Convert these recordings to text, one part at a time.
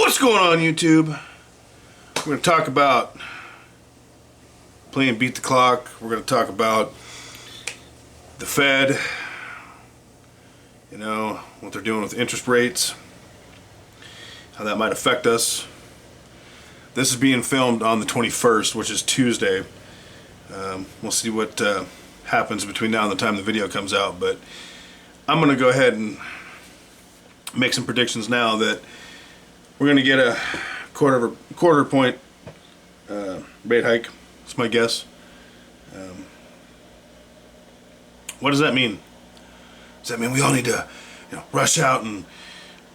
What's going on, YouTube? We're going to talk about playing Beat the Clock. We're going to talk about the Fed, you know, what they're doing with interest rates, how that might affect us. This is being filmed on the 21st, which is Tuesday. We'll see what happens between now and the time the video comes out, but I'm going to go ahead and make some predictions now that we're going to get a quarter point rate hike. That's my guess. What does that mean? Does that mean we all need to, rush out and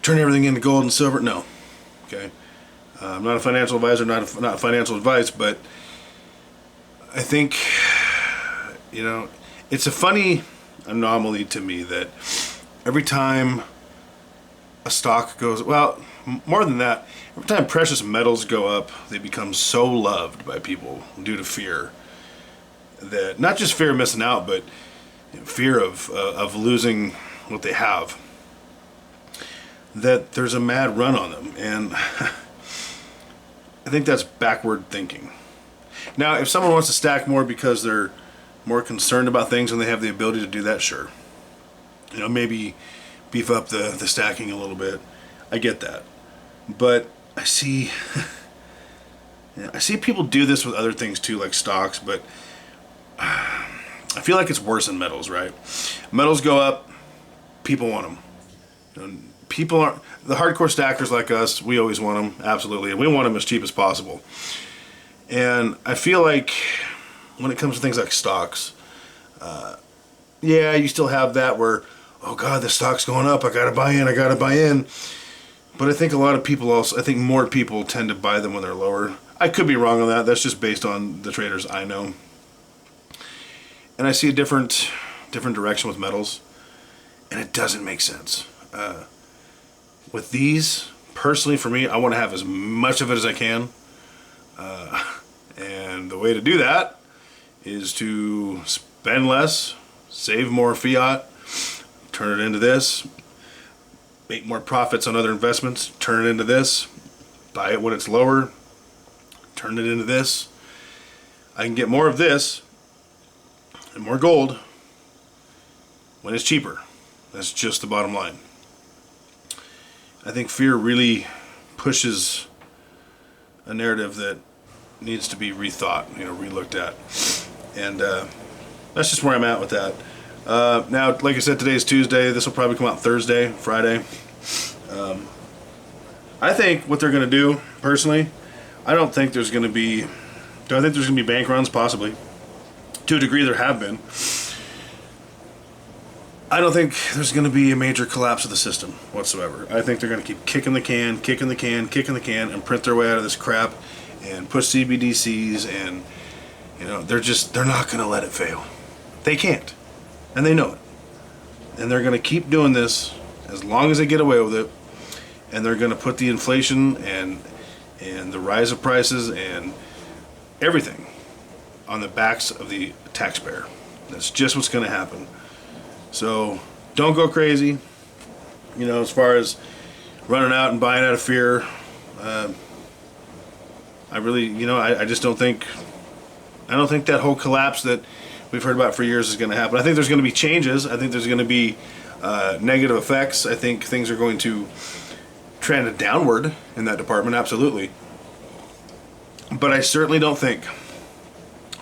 turn everything into gold and silver? No. Okay. I'm not a financial advisor, not financial advice, but I think, it's a funny anomaly to me that every time a stock goes, well, more than that, every time precious metals go up, they become so loved by people due to fear. That, not just fear of missing out, but fear of losing what they have. That there's a mad run on them, and I think that's backward thinking. Now, if someone wants to stack more because they're more concerned about things and they have the ability to do that, sure. Maybe beef up the stacking a little bit. I get that. But I see people do this with other things too, like stocks, but I feel like it's worse in metals, right? Metals go up, people want them. People aren't, the hardcore stackers like us, we always want them, absolutely, and we want them as cheap as possible. And I feel like when it comes to things like stocks, you still have that where, oh God, the stock's going up, I gotta buy in. But I think a lot of people I think more people tend to buy them when they're lower. I could be wrong on that. That's just based on the traders I know. And I see a different direction with metals, and it doesn't make sense. With these, personally for me, I want to have as much of it as I can. And the way to do that is to spend less, save more fiat, turn it into this, make more profits on other investments, turn it into this, buy it when it's lower, turn it into this. I can get more of this and more gold when it's cheaper. That's just the bottom line. I think fear really pushes a narrative that needs to be rethought, relooked at. And that's just where I'm at with that. Now, like I said, today's Tuesday. This will probably come out Thursday, Friday. I think what they're going to do, personally, I don't think there's going to be... Do I think there's going to be bank runs? Possibly. To a degree, there have been. I don't think there's going to be a major collapse of the system whatsoever. I think they're going to keep kicking the can, and print their way out of this crap, and push CBDCs, and they're not going to let it fail. They can't, and they know it. And they're going to keep doing this as long as they get away with it, and they're going to put the inflation and the rise of prices and everything on the backs of the taxpayer. That's just what's going to happen. So don't go crazy, as far as running out and buying out of fear. I really, I just don't think that whole collapse that we've heard about for years is going to happen. I think there's going to be changes. I think there's going to be negative effects. I think things are going to trend downward in that department, absolutely. But I certainly don't think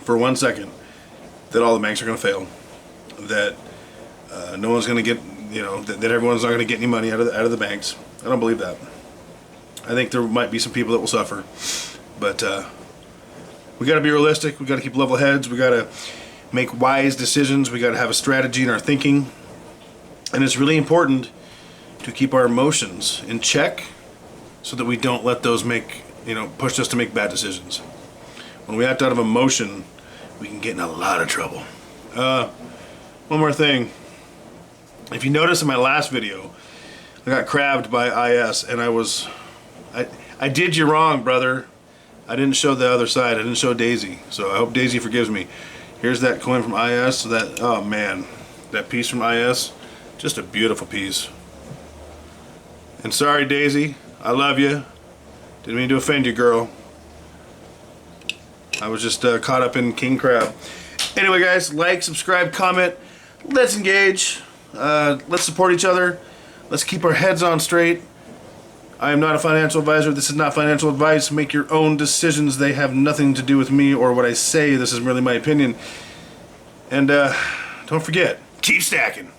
for 1 second that all the banks are going to fail. That no one's going to get, that everyone's not going to get any money out of the banks. I don't believe that. I think there might be some people that will suffer. But we got to be realistic. We got to keep level heads. We got to make wise decisions. We got to have a strategy in our thinking. And it's really important to keep our emotions in check so that we don't let those push us to make bad decisions. When we act out of emotion, we can get in a lot of trouble. One more thing. If you notice in my last video, I got crabbed by IS, and I did you wrong, brother. I didn't show the other side. I didn't show Daisy. So I hope Daisy forgives me. Here's that coin from IS. Oh man, that piece from IS, just a beautiful piece. And sorry, Daisy, I love you. Didn't mean to offend you, girl. I was just caught up in king crab. Anyway, guys, like, subscribe, comment. Let's engage. Let's support each other. Let's keep our heads on straight. I am not a financial advisor. This is not financial advice. Make your own decisions. They have nothing to do with me or what I say. This is merely my opinion. And don't forget, keep stacking.